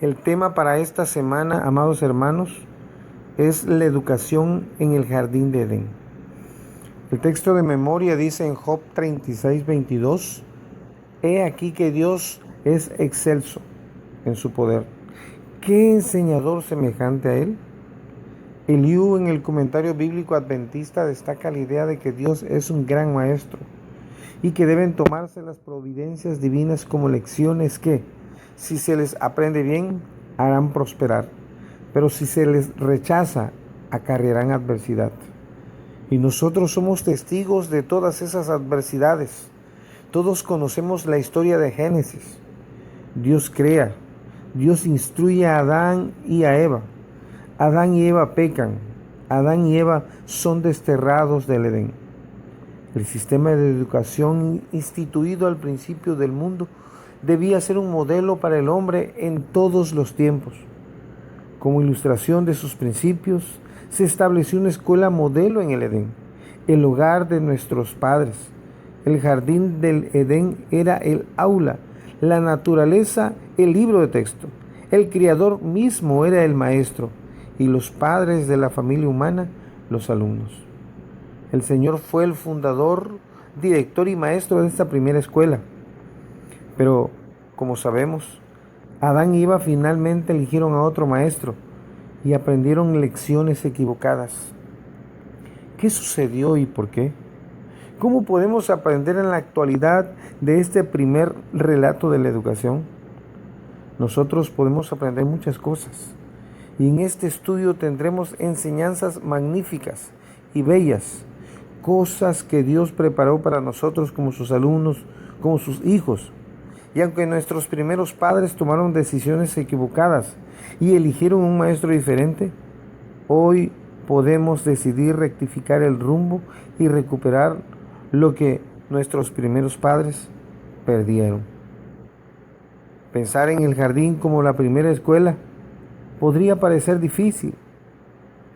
El tema para esta semana, amados hermanos, es la educación en el jardín de Edén. El texto de memoria dice en Job 36:22, he aquí que Dios es excelso en su poder. ¿Qué enseñador semejante a él? Eliú en el comentario bíblico adventista destaca la idea de que Dios es un gran maestro y que deben tomarse las providencias divinas como lecciones que, si se les aprende bien, harán prosperar, pero si se les rechaza, acarrearán adversidad. Y nosotros somos testigos de todas esas adversidades. Todos conocemos la historia de Génesis. Dios crea, Dios instruye a Adán y a Eva. Adán y Eva pecan, Adán y Eva son desterrados del Edén. El sistema de educación instituido al principio del mundo debía ser un modelo para el hombre en todos los tiempos. Como ilustración de sus principios, se estableció una escuela modelo en el Edén, el hogar de nuestros padres. El jardín del Edén era el aula, la naturaleza, el libro de texto. El Creador mismo era el maestro y los padres de la familia humana, los alumnos. El Señor fue el fundador, director y maestro de esta primera escuela. Pero, como sabemos, Adán y Eva finalmente eligieron a otro maestro y aprendieron lecciones equivocadas. ¿Qué sucedió y por qué? ¿Cómo podemos aprender en la actualidad de este primer relato de la educación? Nosotros podemos aprender muchas cosas y en este estudio tendremos enseñanzas magníficas y bellas, cosas que Dios preparó para nosotros como sus alumnos, como sus hijos. Y aunque nuestros primeros padres tomaron decisiones equivocadas y eligieron un maestro diferente, hoy podemos decidir rectificar el rumbo y recuperar lo que nuestros primeros padres perdieron. Pensar en el jardín como la primera escuela podría parecer difícil,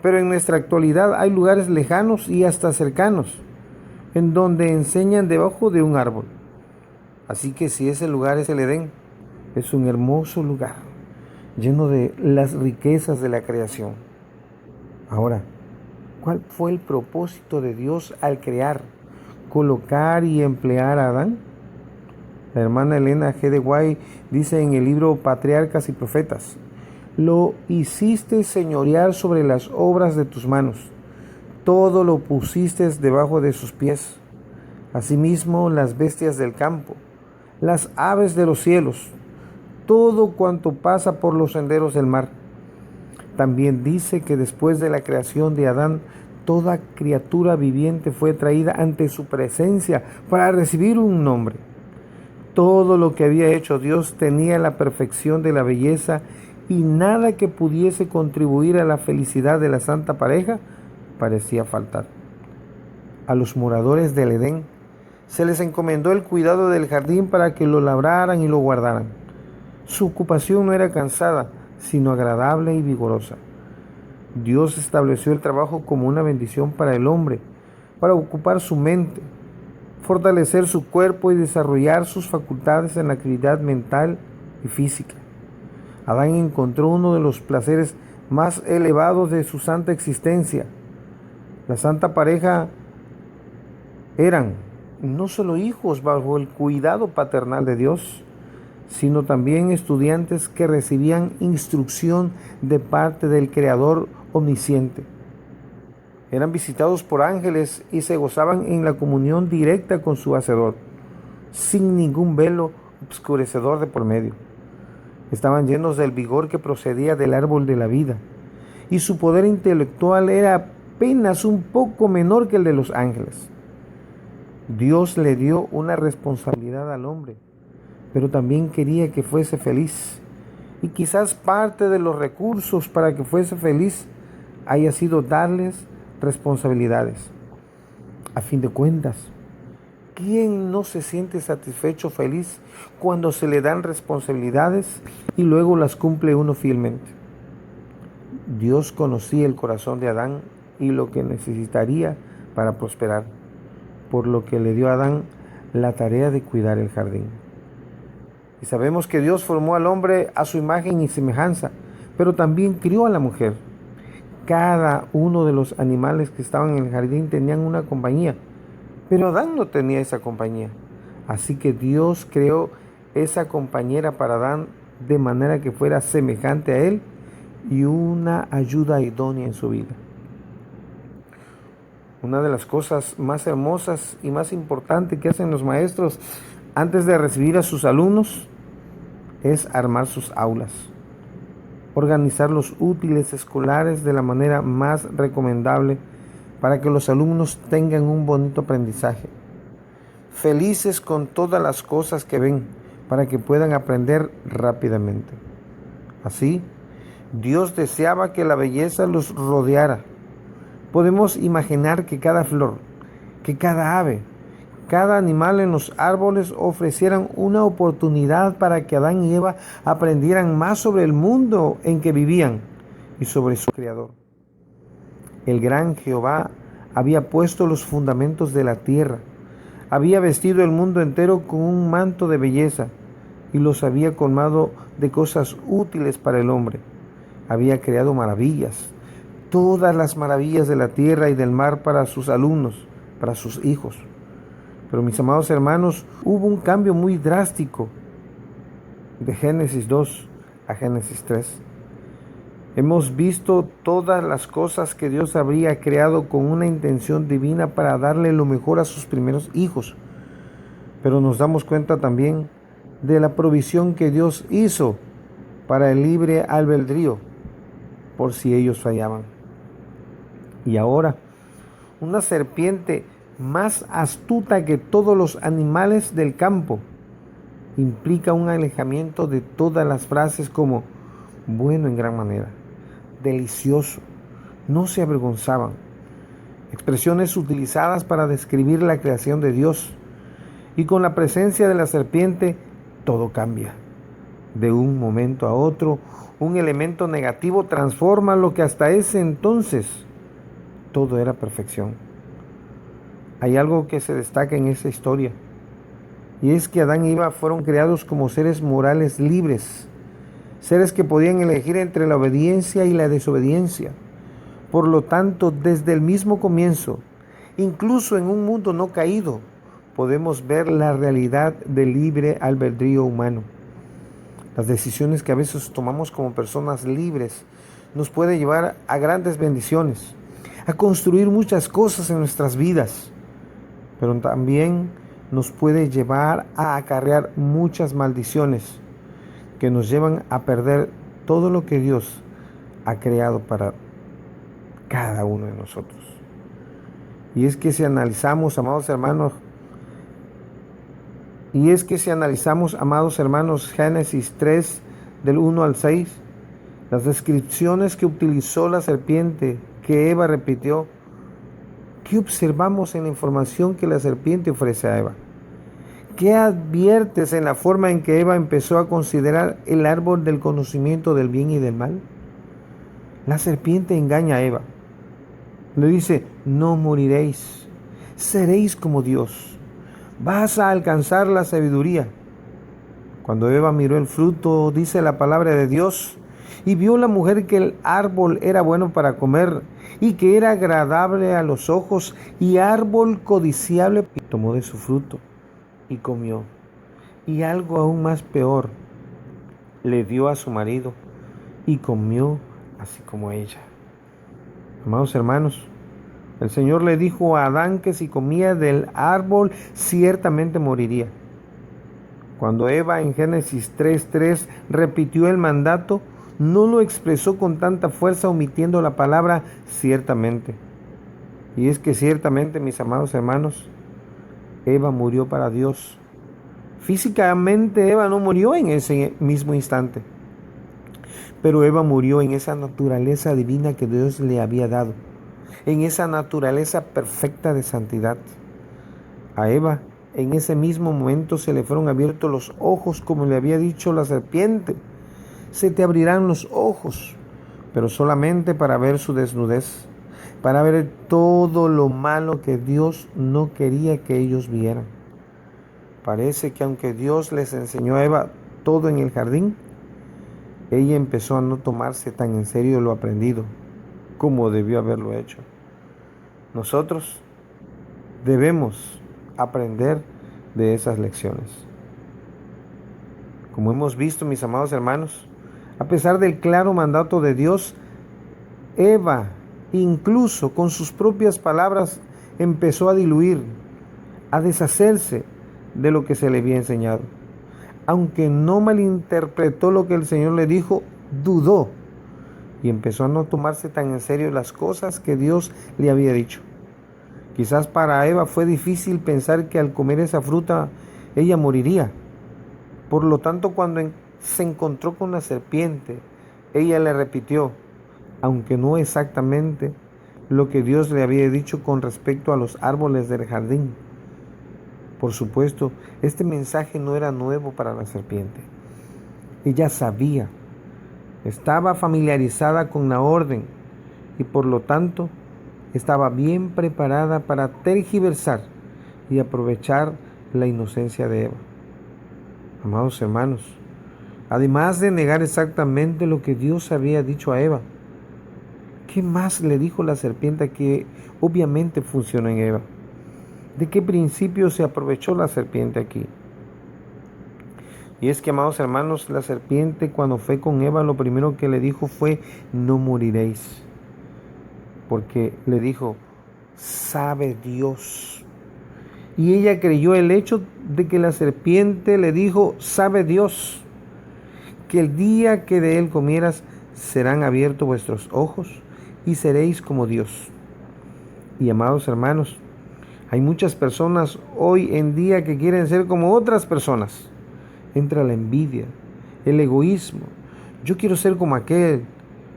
pero en nuestra actualidad hay lugares lejanos y hasta cercanos en donde enseñan debajo de un árbol. Así que si ese lugar es el Edén, es un hermoso lugar, lleno de las riquezas de la creación. Ahora, ¿cuál fue el propósito de Dios al crear, colocar y emplear a Adán? La hermana Elena G. de White dice en el libro Patriarcas y Profetas, lo hiciste señorear sobre las obras de tus manos, todo lo pusiste debajo de sus pies, asimismo las bestias del campo, las aves de los cielos, todo cuanto pasa por los senderos del mar. También dice que después de la creación de Adán, toda criatura viviente fue traída ante su presencia para recibir un nombre. Todo lo que había hecho Dios tenía la perfección de la belleza y nada que pudiese contribuir a la felicidad de la santa pareja parecía faltar. A los moradores del Edén se les encomendó el cuidado del jardín para que lo labraran y lo guardaran. Su ocupación no era cansada, sino agradable y vigorosa. Dios estableció el trabajo como una bendición para el hombre, para ocupar su mente, fortalecer su cuerpo y desarrollar sus facultades en la actividad mental y física. Adán encontró uno de los placeres más elevados de su santa existencia. La santa pareja eran no solo hijos bajo el cuidado paternal de Dios, sino también estudiantes que recibían instrucción de parte del Creador omnisciente. Eran visitados por ángeles y se gozaban en la comunión directa con su Hacedor, sin ningún velo obscurecedor de por medio. Estaban llenos del vigor que procedía del árbol de la vida, y su poder intelectual era apenas un poco menor que el de los ángeles. Dios le dio una responsabilidad al hombre, pero también quería que fuese feliz. Y quizás parte de los recursos para que fuese feliz haya sido darles responsabilidades. A fin de cuentas, ¿quién no se siente satisfecho, feliz, cuando se le dan responsabilidades y luego las cumple uno fielmente? Dios conocía el corazón de Adán y lo que necesitaría para prosperar, por lo que le dio a Adán la tarea de cuidar el jardín. Y sabemos que Dios formó al hombre a su imagen y semejanza, pero también crió a la mujer. Cada uno de los animales que estaban en el jardín tenían una compañía, pero Adán no tenía esa compañía. Así que Dios creó esa compañera para Adán de manera que fuera semejante a él y una ayuda idónea en su vida. Una de las cosas más hermosas y más importantes que hacen los maestros antes de recibir a sus alumnos es armar sus aulas, organizar los útiles escolares de la manera más recomendable para que los alumnos tengan un bonito aprendizaje, felices con todas las cosas que ven, para que puedan aprender rápidamente. Así, Dios deseaba que la belleza los rodeara. Podemos imaginar que cada flor, que cada ave, cada animal en los árboles ofrecieran una oportunidad para que Adán y Eva aprendieran más sobre el mundo en que vivían y sobre su Creador. El gran Jehová había puesto los fundamentos de la tierra, había vestido el mundo entero con un manto de belleza y los había colmado de cosas útiles para el hombre. Había creado maravillas, todas las maravillas de la tierra y del mar para sus alumnos, para sus hijos. Pero mis amados hermanos, hubo un cambio muy drástico de Génesis 2 a Génesis 3. Hemos visto todas las cosas que Dios habría creado con una intención divina para darle lo mejor a sus primeros hijos. Pero nos damos cuenta también de la provisión que Dios hizo para el libre albedrío, por si ellos fallaban. Y ahora, una serpiente más astuta que todos los animales del campo implica un alejamiento de todas las frases como bueno en gran manera, delicioso, no se avergonzaban, expresiones utilizadas para describir la creación de Dios. Y con la presencia de la serpiente todo cambia. De un momento a otro, un elemento negativo transforma lo que hasta ese entonces todo era perfección. Hay algo que se destaca en esta historia, y es que Adán y Eva fueron creados como seres morales libres, seres que podían elegir entre la obediencia y la desobediencia. Por lo tanto, desde el mismo comienzo, incluso en un mundo no caído, podemos ver la realidad del libre albedrío humano. Las decisiones que a veces tomamos como personas libres nos puede llevar a grandes bendiciones, a construir muchas cosas en nuestras vidas, pero también nos puede llevar a acarrear muchas maldiciones que nos llevan a perder todo lo que Dios ha creado para cada uno de nosotros. Y es que si analizamos, amados hermanos, Génesis 3, del 1 al 6, las descripciones que utilizó la serpiente, que Eva repitió, ¿qué observamos en la información que la serpiente ofrece a Eva? ¿Qué adviertes en la forma en que Eva empezó a considerar el árbol del conocimiento del bien y del mal? La serpiente engaña a Eva. Le dice, no moriréis, seréis como Dios, vas a alcanzar la sabiduría. Cuando Eva miró el fruto, dice la palabra de Dios, y vio la mujer que el árbol era bueno para comer, y que era agradable a los ojos, y árbol codiciable, y tomó de su fruto, y comió. Y algo aún más peor, le dio a su marido, y comió así como ella. Amados hermanos, el Señor le dijo a Adán que si comía del árbol, ciertamente moriría. Cuando Eva en Génesis 3:3 repitió el mandato, no lo expresó con tanta fuerza, omitiendo la palabra ciertamente. Y es que ciertamente, mis amados hermanos, Eva murió para Dios. Físicamente Eva no murió en ese mismo instante, pero Eva murió en esa naturaleza divina que Dios le había dado, en esa naturaleza perfecta de santidad. A Eva en ese mismo momento se le fueron abiertos los ojos, como le había dicho la serpiente. Se te abrirán los ojos, pero solamente para ver su desnudez, para ver todo lo malo que Dios no quería que ellos vieran. Parece que aunque Dios les enseñó a Eva todo en el jardín, ella empezó a no tomarse tan en serio lo aprendido como debió haberlo hecho. Nosotros debemos aprender de esas lecciones. Como hemos visto, mis amados hermanos, a pesar del claro mandato de Dios, Eva, incluso con sus propias palabras, empezó a diluir, a deshacerse de lo que se le había enseñado. Aunque no malinterpretó lo que el Señor le dijo, dudó y empezó a no tomarse tan en serio las cosas que Dios le había dicho. Quizás para Eva fue difícil pensar que al comer esa fruta ella moriría. Por lo tanto, cuando se encontró con la serpiente, ella le repitió, aunque no exactamente, lo que Dios le había dicho con respecto a los árboles del jardín. Por supuesto, este mensaje no era nuevo para la serpiente. Ella sabía, estaba familiarizada con la orden y por lo tanto estaba bien preparada para tergiversar y aprovechar la inocencia de Eva. Amados hermanos, además de negar exactamente lo que Dios había dicho a Eva, ¿qué más le dijo la serpiente que obviamente funcionó en Eva? ¿De qué principio se aprovechó la serpiente aquí? Y es que, amados hermanos, la serpiente cuando fue con Eva, lo primero que le dijo fue, no moriréis. Porque le dijo, sabe Dios. Y ella creyó el hecho de que la serpiente le dijo, sabe Dios, que el día que de él comieras serán abiertos vuestros ojos y seréis como Dios. Y amados hermanos, hay muchas personas hoy en día que quieren ser como otras personas. Entra la envidia, el egoísmo. Yo quiero ser como aquel.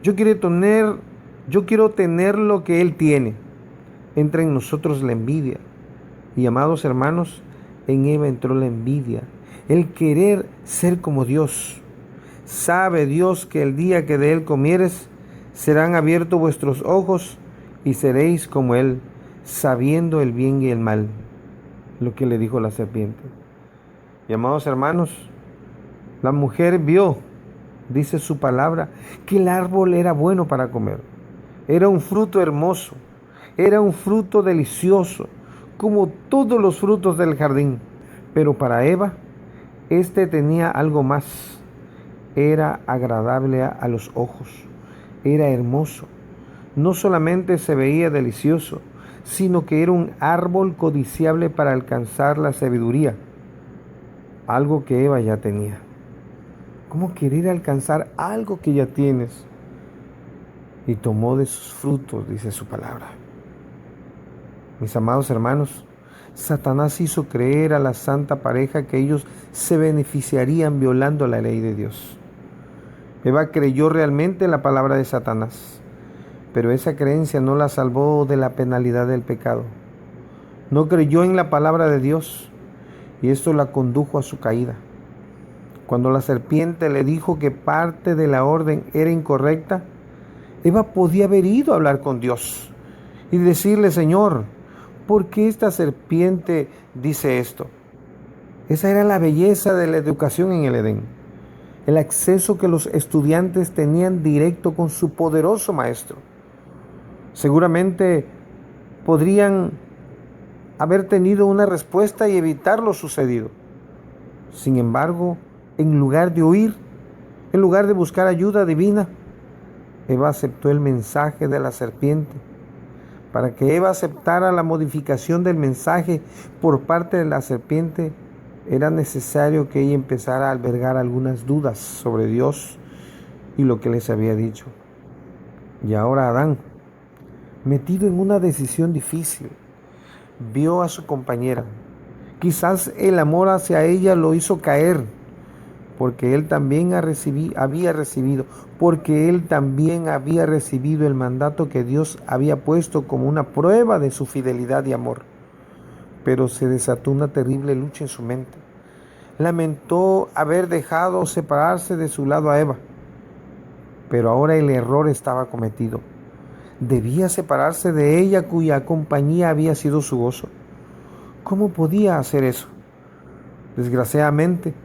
Yo quiero tener lo que él tiene. Entra en nosotros la envidia. Y amados hermanos, en Eva entró la envidia, el querer ser como Dios. Sabe Dios que el día que de él comieres, serán abiertos vuestros ojos y seréis como él, sabiendo el bien y el mal. Lo que le dijo la serpiente. Y amados hermanos, la mujer vio, dice su palabra, que el árbol era bueno para comer. Era un fruto hermoso, era un fruto delicioso, como todos los frutos del jardín. Pero para Eva, este tenía algo más. Era agradable a los ojos, era hermoso. No solamente se veía delicioso, sino que era un árbol codiciable para alcanzar la sabiduría, algo que Eva ya tenía. ¿Cómo querer alcanzar algo que ya tienes? Y tomó de sus frutos, dice su palabra. Mis amados hermanos, Satanás hizo creer a la santa pareja que ellos se beneficiarían violando la ley de Dios. Eva creyó realmente en la palabra de Satanás, pero esa creencia no la salvó de la penalidad del pecado. No creyó en la palabra de Dios y esto la condujo a su caída. Cuando la serpiente le dijo que parte de la orden era incorrecta, Eva podía haber ido a hablar con Dios y decirle, Señor, ¿por qué esta serpiente dice esto? Esa era la belleza de la educación en el Edén. El acceso que los estudiantes tenían directo con su poderoso maestro. Seguramente podrían haber tenido una respuesta y evitar lo sucedido. Sin embargo, en lugar de huir, en lugar de buscar ayuda divina, Eva aceptó el mensaje de la serpiente. Para que Eva aceptara la modificación del mensaje por parte de la serpiente, era necesario que ella empezara a albergar algunas dudas sobre Dios y lo que les había dicho. Y ahora Adán, metido en una decisión difícil, vio a su compañera. Quizás el amor hacia ella lo hizo caer, porque él también había recibido el mandato que Dios había puesto como una prueba de su fidelidad y amor. Pero se desató una terrible lucha en su mente. Lamentó haber dejado separarse de su lado a Eva, pero ahora el error estaba cometido. Debía separarse de ella cuya compañía había sido su gozo. ¿Cómo podía hacer eso? Desgraciadamente,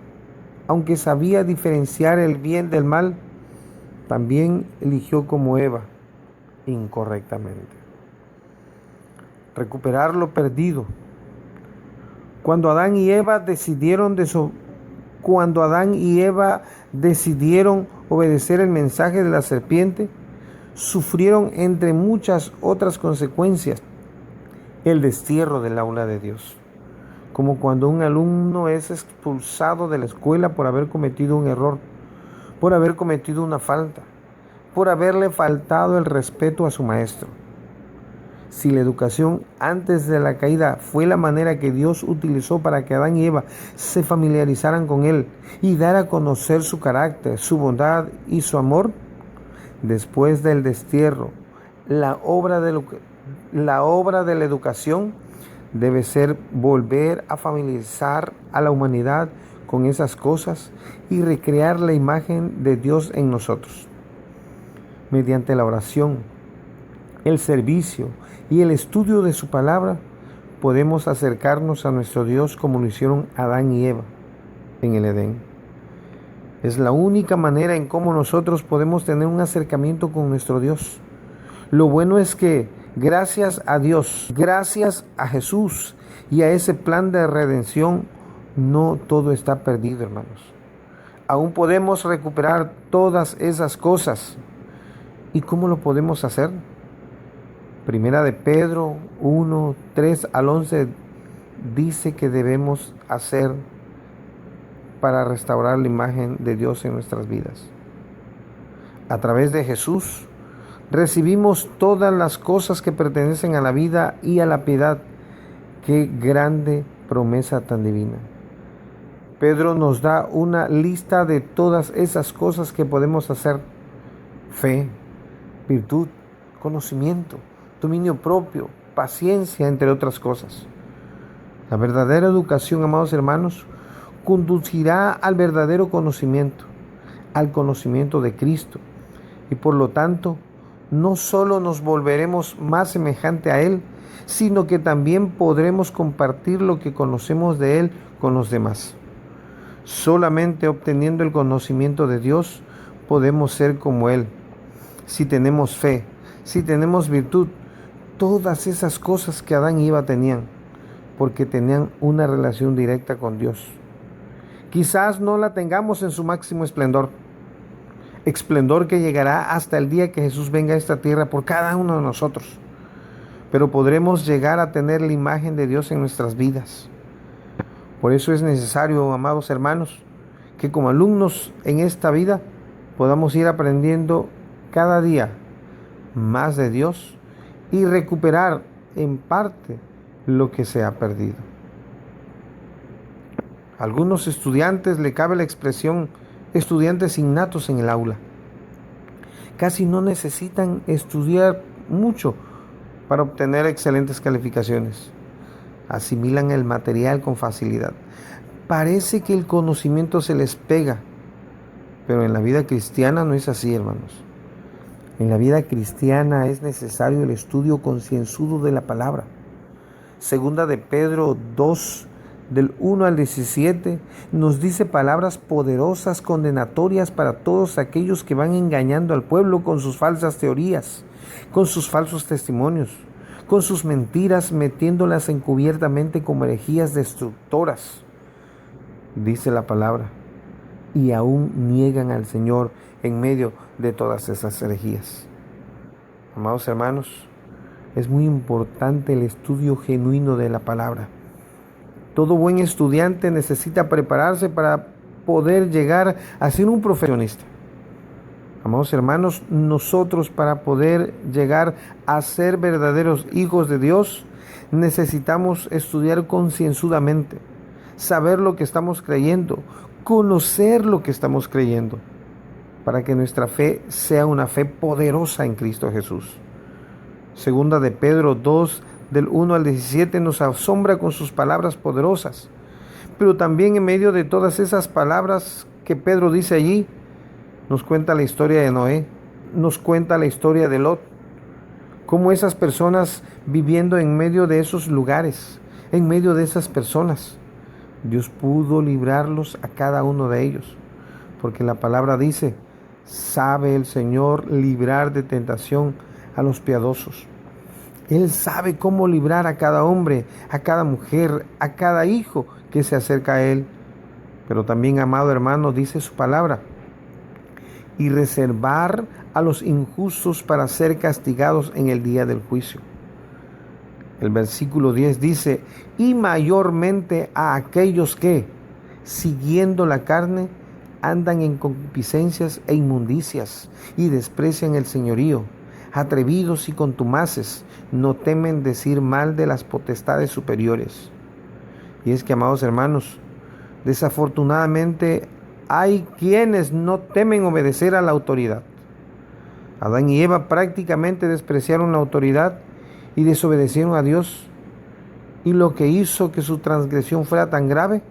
aunque sabía diferenciar el bien del mal, también eligió como Eva incorrectamente. Recuperar lo perdido. Cuando Adán y Eva decidieron obedecer el mensaje de la serpiente, sufrieron, entre muchas otras consecuencias, el destierro del aula de Dios. Como cuando un alumno es expulsado de la escuela por haber cometido un error, por haber cometido una falta, por haberle faltado el respeto a su maestro. Si la educación antes de la caída fue la manera que Dios utilizó para que Adán y Eva se familiarizaran con Él y dar a conocer su carácter, su bondad y su amor, después del destierro, la obra de la educación debe ser volver a familiarizar a la humanidad con esas cosas y recrear la imagen de Dios en nosotros. Mediante la oración, el servicio y el estudio de su palabra, podemos acercarnos a nuestro Dios como lo hicieron Adán y Eva en el Edén. Es la única manera en cómo nosotros podemos tener un acercamiento con nuestro Dios. Lo bueno es que gracias a Dios, gracias a Jesús y a ese plan de redención, no todo está perdido, hermanos. Aún podemos recuperar todas esas cosas. ¿Y cómo lo podemos hacer? Primera de Pedro 1, 3 al 11 dice que debemos hacer para restaurar la imagen de Dios en nuestras vidas. A través de Jesús recibimos todas las cosas que pertenecen a la vida y a la piedad. Qué grande promesa tan divina. Pedro nos da una lista de todas esas cosas que podemos hacer: fe, virtud, conocimiento, dominio propio, paciencia, entre otras cosas. La verdadera educación, amados hermanos, conducirá al verdadero conocimiento, al conocimiento de Cristo, y por lo tanto, no solo nos volveremos más semejante a Él, sino que también podremos compartir lo que conocemos de Él con los demás. Solamente obteniendo el conocimiento de Dios podemos ser como Él. Si tenemos fe, si tenemos virtud, todas esas cosas que Adán y Eva tenían, porque tenían una relación directa con Dios. Quizás no la tengamos en su máximo esplendor que llegará hasta el día que Jesús venga a esta tierra por cada uno de nosotros, pero podremos llegar a tener la imagen de Dios en nuestras vidas. Por eso es necesario, amados hermanos, que como alumnos en esta vida podamos ir aprendiendo cada día más de Dios y recuperar en parte lo que se ha perdido. A algunos estudiantes le cabe la expresión estudiantes innatos en el aula. Casi no necesitan estudiar mucho para obtener excelentes calificaciones. Asimilan el material con facilidad. Parece que el conocimiento se les pega, pero en la vida cristiana no es así, hermanos. En la vida cristiana es necesario el estudio concienzudo de la palabra. Segunda de Pedro 2, del 1 al 17, nos dice palabras poderosas, condenatorias para todos aquellos que van engañando al pueblo con sus falsas teorías, con sus falsos testimonios, con sus mentiras, metiéndolas encubiertamente como herejías destructoras. Dice la palabra, y aún niegan al Señor en medio de todas esas herejías. Amados hermanos, es muy importante el estudio genuino de la palabra. Todo buen estudiante necesita prepararse para poder llegar a ser un profesionista. Amados hermanos, nosotros para poder llegar a ser verdaderos hijos de Dios, necesitamos estudiar concienzudamente, saber lo que estamos creyendo, conocer lo que estamos creyendo, para que nuestra fe sea una fe poderosa en Cristo Jesús. Segunda de Pedro 2, del 1 al 17, nos asombra con sus palabras poderosas. Pero también en medio de todas esas palabras que Pedro dice allí, nos cuenta la historia de Noé, nos cuenta la historia de Lot, cómo esas personas viviendo en medio de esos lugares, en medio de esas personas, Dios pudo librarlos a cada uno de ellos, porque la palabra dice, sabe el Señor librar de tentación a los piadosos. Él sabe cómo librar a cada hombre, a cada mujer, a cada hijo que se acerca a Él. Pero también, amado hermano, dice su palabra, y reservar a los injustos para ser castigados en el día del juicio. El versículo 10 dice, y mayormente a aquellos que, siguiendo la carne, andan en concupiscencias e inmundicias y desprecian el señorío, atrevidos y contumaces, no temen decir mal de las potestades superiores. Y es que, amados hermanos, desafortunadamente hay quienes no temen obedecer a la autoridad. Adán y Eva prácticamente despreciaron la autoridad y desobedecieron a Dios. Y lo que hizo que su transgresión fuera tan grave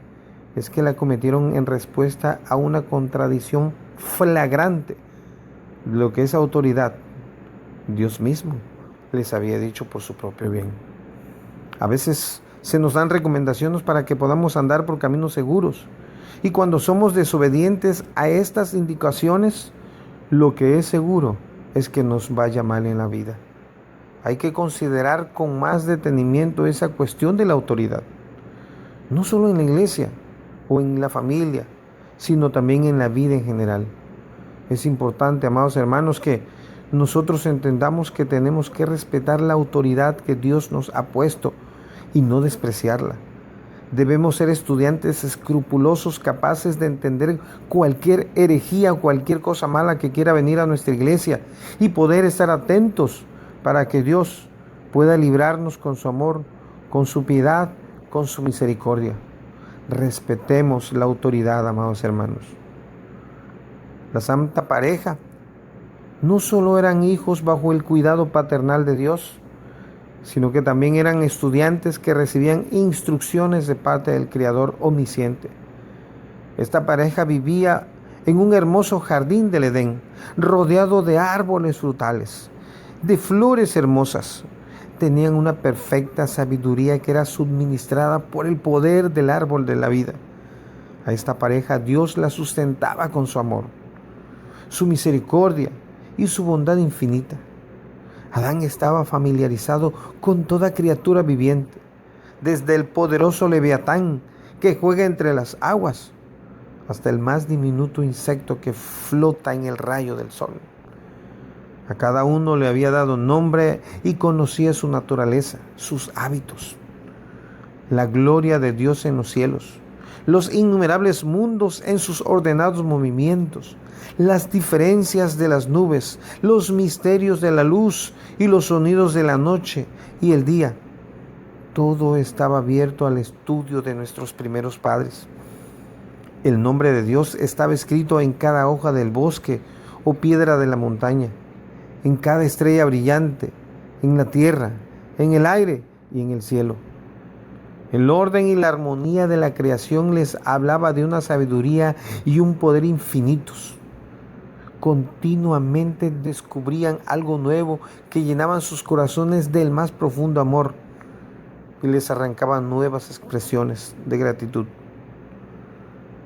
es que la cometieron en respuesta a una contradicción flagrante de lo que esa autoridad, Dios mismo, les había dicho por su propio bien. A veces se nos dan recomendaciones para que podamos andar por caminos seguros. Y cuando somos desobedientes a estas indicaciones, lo que es seguro es que nos vaya mal en la vida. Hay que considerar con más detenimiento esa cuestión de la autoridad. No solo en la iglesia o en la familia, sino también en la vida en general. Es importante, amados hermanos, que nosotros entendamos que tenemos que respetar la autoridad que Dios nos ha puesto y no despreciarla. Debemos ser estudiantes escrupulosos, capaces de entender cualquier herejía o cualquier cosa mala que quiera venir a nuestra iglesia y poder estar atentos para que Dios pueda librarnos con su amor, con su piedad, con su misericordia. Respetemos la autoridad, amados hermanos. La santa pareja no solo eran hijos bajo el cuidado paternal de Dios, sino que también eran estudiantes que recibían instrucciones de parte del Creador omnisciente. Esta pareja vivía en un hermoso jardín del Edén, rodeado de árboles frutales, de flores hermosas. Tenían una perfecta sabiduría que era suministrada por el poder del árbol de la vida. A esta pareja Dios la sustentaba con su amor, su misericordia y su bondad infinita. Adán estaba familiarizado con toda criatura viviente, desde el poderoso leviatán que juega entre las aguas, hasta el más diminuto insecto que flota en el rayo del sol. A cada uno le había dado nombre y conocía su naturaleza, sus hábitos. La gloria de Dios en los cielos, los innumerables mundos en sus ordenados movimientos, las diferencias de las nubes, los misterios de la luz y los sonidos de la noche y el día. Todo estaba abierto al estudio de nuestros primeros padres. El nombre de Dios estaba escrito en cada hoja del bosque o piedra de la montaña, en cada estrella brillante, en la tierra, en el aire y en el cielo. El orden y la armonía de la creación les hablaba de una sabiduría y un poder infinitos. Continuamente descubrían algo nuevo que llenaban sus corazones del más profundo amor y les arrancaban nuevas expresiones de gratitud.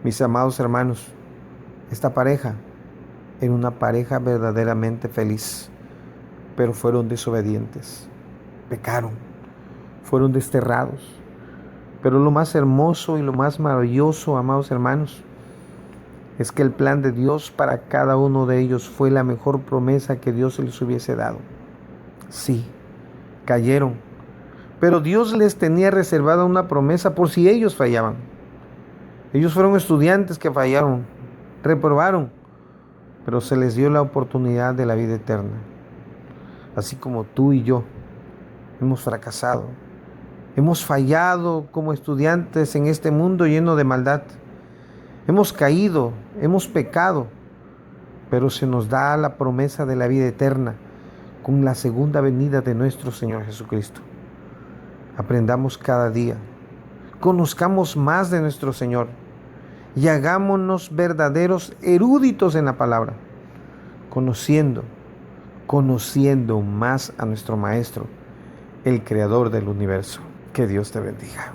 Mis amados hermanos, esta pareja era una pareja verdaderamente feliz, pero fueron desobedientes, pecaron, fueron desterrados. Pero lo más hermoso y lo más maravilloso, amados hermanos, es que el plan de Dios para cada uno de ellos fue la mejor promesa que Dios les hubiese dado. Sí, cayeron, pero Dios les tenía reservada una promesa por si ellos fallaban. Ellos fueron estudiantes que fallaron, reprobaron, pero se les dio la oportunidad de la vida eterna. Así como tú y yo hemos fracasado, hemos fallado como estudiantes en este mundo lleno de maldad. Hemos caído, hemos pecado, pero se nos da la promesa de la vida eterna con la segunda venida de nuestro Señor Jesucristo. Aprendamos cada día, conozcamos más de nuestro Señor y hagámonos verdaderos eruditos en la palabra, conociendo más a nuestro Maestro, el Creador del universo. Que Dios te bendiga.